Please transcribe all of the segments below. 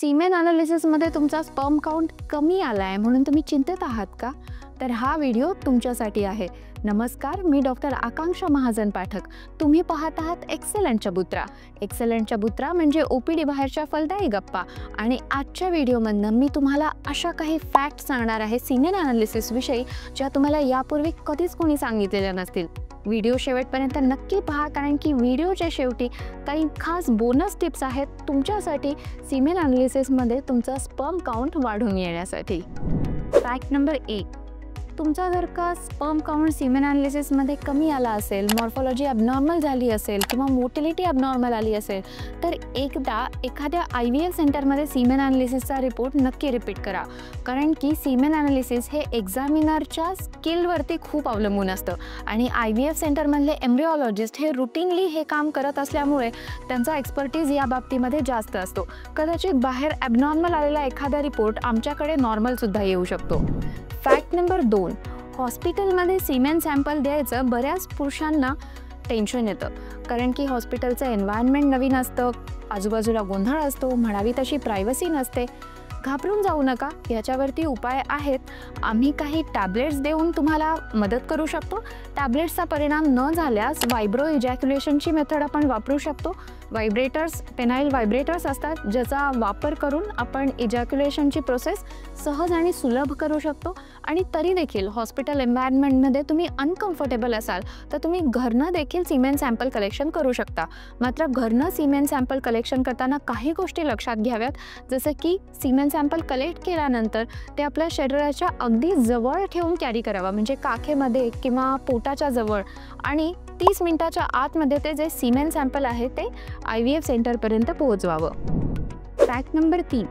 सीमेन अनालिसिसमध्ये तुमचा sperm count कमी आला आहे म्हणून तुम्ही चिंतित आहात का? तर हा व्हिडिओ तुमच्यासाठी आहे. नमस्कार, मी डॉक्टर आकांक्षा महाजन पाठक. तुम्ही पाहत आहात एक्सेलंट चबुत्रा. एक्सेलंट चबुत्रा म्हणजे OPD बाहेरच्या फलदायी गप्पा. आणि आजच्या व्हिडिओमधनं मी तुम्हाला अशा काही फॅक्ट सांगणार आहे सीमेन अनालिसिसविषयी ज्या तुम्हाला यापूर्वी कधीच कोणी सांगितलेल्या नसतील. व्हिडिओ शेवटपर्यंत नक्की पहा, कारण की व्हिडिओच्या शेवटी काही खास बोनस टिप्स आहेत तुमच्यासाठी सीमेन अनालिसिसमध्ये तुमचा स्पर्म काउंट वाढून येण्यासाठी. फॅक्ट नंबर 1, तुमचा जर का स्पर्म काउंट सीमेन अनालिसिसमध्ये कमी आला असेल, मॉर्फोलॉजी ॲबनॉर्मल झाली असेल किंवा मोटिलिटी ॲबनॉर्मल आली असेल तर एकदा एखाद्या IVF सेंटरमध्ये सीमेन अनालिसिसचा रिपोर्ट नक्की रिपीट करा. कारण की सीमेन अनालिसिस हे एक्झामिनरच्या स्किलवरती खूप अवलंबून असतं आणि IVF सेंटरमधले एम्ब्रिओलॉजिस्ट हे रुटीनली हे काम करत असल्यामुळे त्यांचा एक्सपर्टीज या बाबतीमध्ये जास्त असतो. कदाचित बाहेर ॲबनॉर्मल आलेला एखादा रिपोर्ट आमच्याकडे नॉर्मलसुद्धा येऊ शकतो. फॅक्ट नंबर 2, हॉस्पिटलमध्ये सीमेन सॅम्पल द्यायचं बऱ्याच पुरुषांना टेन्शन येतं. कारण की हॉस्पिटलचं एन्व्हायरमेंट नवीन असतं, आजूबाजूला गोंधळ असतो, म्हणावी तशी प्रायव्हसी नसते. घाबरून जाऊ नका, याच्यावरती उपाय आहेत. आम्ही काही टॅबलेट्स देऊन तुम्हाला मदत करू शकतो. टॅबलेट्सचा परिणाम न झाल्यास वायब्रो इजॅक्युलेशनची मेथड आपण वापरू शकतो. व्हायब्रेटर्स, पेनाइल व्हायब्रेटर्स असतात ज्याचा वापर करून आपण इजॅक्युलेशनची प्रोसेस सहज आणि सुलभ करू शकतो. आणि तरी देखील हॉस्पिटल एन्व्हायरमेंटमध्ये तुम्ही अनकम्फर्टेबल असाल तर तुम्ही घरनं देखील सीमेन सॅम्पल कलेक्शन करू शकता. मात्र घरनं सीमेन सॅम्पल कलेक्शन करताना काही गोष्टी लक्षात घ्याव्यात, जसं की सीमेन सॅम्पल कलेक्ट केल्यानंतर ते आपल्या शरीराच्या अगदी जवळ ठेवून कॅरी करावं, म्हणजे काखेमध्ये किंवा पोटाच्या जवळ, आणि 30 मिनिटाच्या आतमध्ये ते जे सीमेन सॅम्पल आहे ते IVF सेंटरपर्यंत पोहोचवावं. फॅक्ट नंबर 3,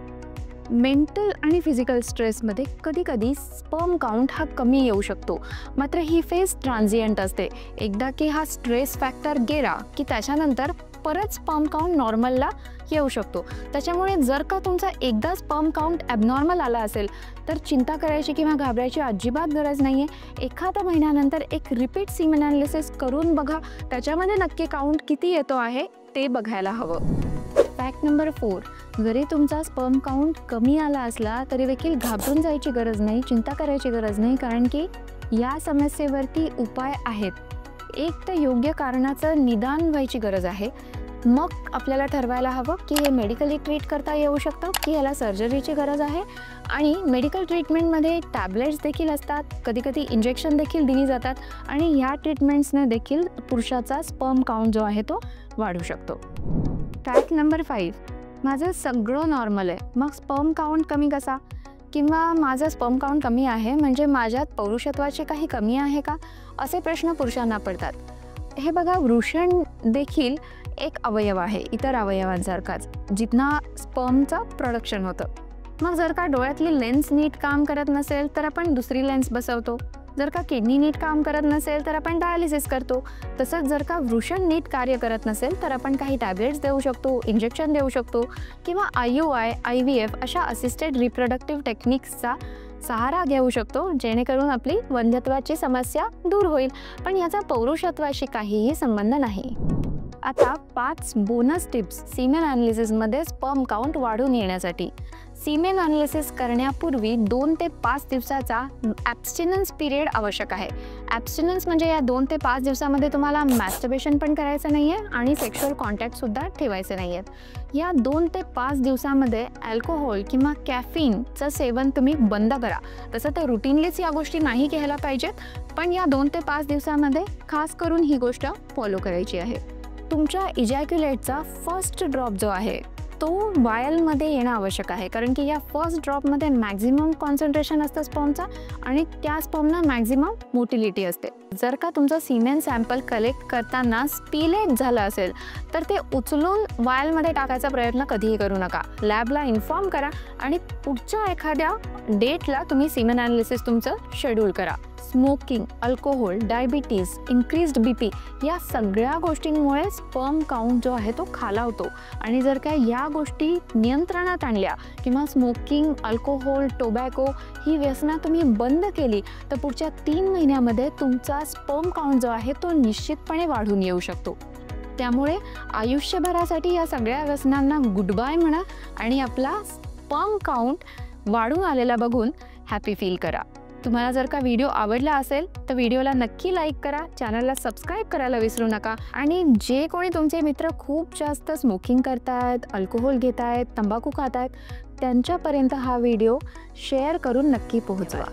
मेंटल आणि फिजिकल स्ट्रेसमध्ये कधीकधी स्पर्म काउंट हा कमी येऊ शकतो. मात्र ही फेज ट्रान्झियंट असते. एकदा की हा स्ट्रेस फॅक्टर गेला की त्याच्यानंतर परत स्पर्म काउंट नॉर्मलला येऊ शकतो. त्याच्यामुळे जर का तुमचा एकदा स्पर्म काउंट ॲबनॉर्मल आला असेल तर चिंता करायची किंवा घाबरायची अजिबात गरज नाही आहे. एखाद्या महिन्यानंतर एक रिपीट सीमेन अनालिसिस करून बघा, त्याच्यामध्ये नक्की काउंट किती येतो आहे ते बघायला हवं. फॅक्ट नंबर 4, जरी तुमचा स्पर्म काउंट कमी आला असला तरी देखील घाबरून जायची गरज नाही, चिंता करायची गरज नाही, कारण की या समस्येवरती उपाय आहेत. एक तर योग्य कारणाचं निदान व्हायची गरज आहे. मग आपल्याला ठरवायला हवं की हे मेडिकली ट्रीट करता येऊ शकतं की याला सर्जरीची गरज आहे. आणि मेडिकल ट्रीटमेंटमध्ये टॅबलेट्स देखील असतात, कधीकधी इंजेक्शन देखील दिली जातात आणि ह्या ट्रीटमेंट्सने देखील पुरुषाचा स्पर्म काउंट जो आहे तो वाढू शकतो. फॅक्ट नंबर 5, माझं सगळं नॉर्मल आहे मग स्पर्म काउंट कमी कसा? किंवा माझं स्पर्म काउंट कमी आहे म्हणजे माझ्यात पौरुषत्वाची काही कमी आहे का? असे प्रश्न पुरुषांना पडतात. हे बघा, वृषण देखील एक अवयव आहे इतर अवयवांसारखाच, जिथनं स्पर्मचं प्रोडक्शन होतं. मग जर का डोळ्यातली लेन्स नीट काम करत नसेल तर आपण दुसरी लेन्स बसवतो. जर का किडनी नीट काम करत नसेल तर आपण डायलिसिस करतो. तसंच जर का वृषण नीट कार्य करत नसेल तर आपण काही टॅबलेट्स देऊ शकतो, इंजेक्शन देऊ शकतो किंवा IUI, IVF अशा असिस्टेड रिप्रोडक्टिव्ह टेक्निक्सचा सहारा घेऊ शकतो, जेणेकरून आपली वंध्यत्वाची समस्या दूर होईल. पण याचा पौरुषत्वाशी काहीही संबंध नाही. आता 5 बोनस टिप्स सीमेन अनालिसिसमध्ये स्पर्म काउंट वाढून येण्यासाठी. सीमेन अनालिसिस करण्यापूर्वी 2 ते 5 दिवसाचा ॲब्स्टिनन्स पिरियड आवश्यक आहे. ॲब्स्टिनन्स म्हणजे या 2 ते 5 दिवसामध्ये तुम्हाला मॅस्टर्बेशन पण करायचं नाही आहे आणि सेक्शुअल कॉन्टॅक्टसुद्धा ठेवायचे नाही आहेत. या 2 ते 5 दिवसामध्ये अल्कोहोल किंवा कॅफीनचं सेवन तुम्ही बंद करा. तसं तर रुटीनलीच या गोष्टी नाही घ्यायला पाहिजेत, पण या 2 ते 5 दिवसामध्ये खास करून ही गोष्ट फॉलो करायची आहे. तुमच्या इजॅक्युलेटचा फर्स्ट ड्रॉप जो आहे तो वायलमध्ये येणं आवश्यक आहे, कारण की या फर्स्ट ड्रॉपमध्ये मॅक्झिमम कॉन्सन्ट्रेशन असतं स्पर्मचा आणि त्या स्पर्मना मॅक्झिमम मोटिलिटी असते. जर का तुमचं सीमेन सॅम्पल कलेक्ट करताना स्पिलेट झालं असेल तर ते उचलून वायलमध्ये टाकायचा प्रयत्न कधीही करू नका. लॅबला इन्फॉर्म करा आणि पुढच्या एखाद्या डेटला तुम्ही सीमेन अनालिसिस तुमचं शेड्यूल करा. Smoking, alcohol, diabetes, increased BP या सगळ्या गोष्टींमुळे स्पर्म काउंट जो आहे तो खालावतो. आणि जर का या गोष्टी नियंत्रणात आणल्या किंवा स्मोकिंग, अल्कोहोल, टोबॅको ही व्यसनं तुम्ही बंद केली तर पुढच्या 3 महिन्यामध्ये तुमचा स्पर्म काउंट जो आहे तो निश्चितपणे वाढून येऊ शकतो. त्यामुळे आयुष्यभरासाठी या सगळ्या व्यसनांना गुड बाय म्हणा आणि आपला स्पर्म काउंट वाढून आलेला बघून हॅपी फील करा. तुम्हाला जर का व्हिडिओ आवडला असेल तर व्हिडिओला नक्की लाईक करा, चॅनलला सबस्क्राईब करायला विसरू नका. आणि जे कोणी तुमचे मित्र खूप जास्त स्मोकिंग करतायत, अल्कोहोल घेत आहेत, तंबाखू खात आहेत, त्यांच्यापर्यंत हा व्हिडिओ शेअर करून नक्की पोहोचवा.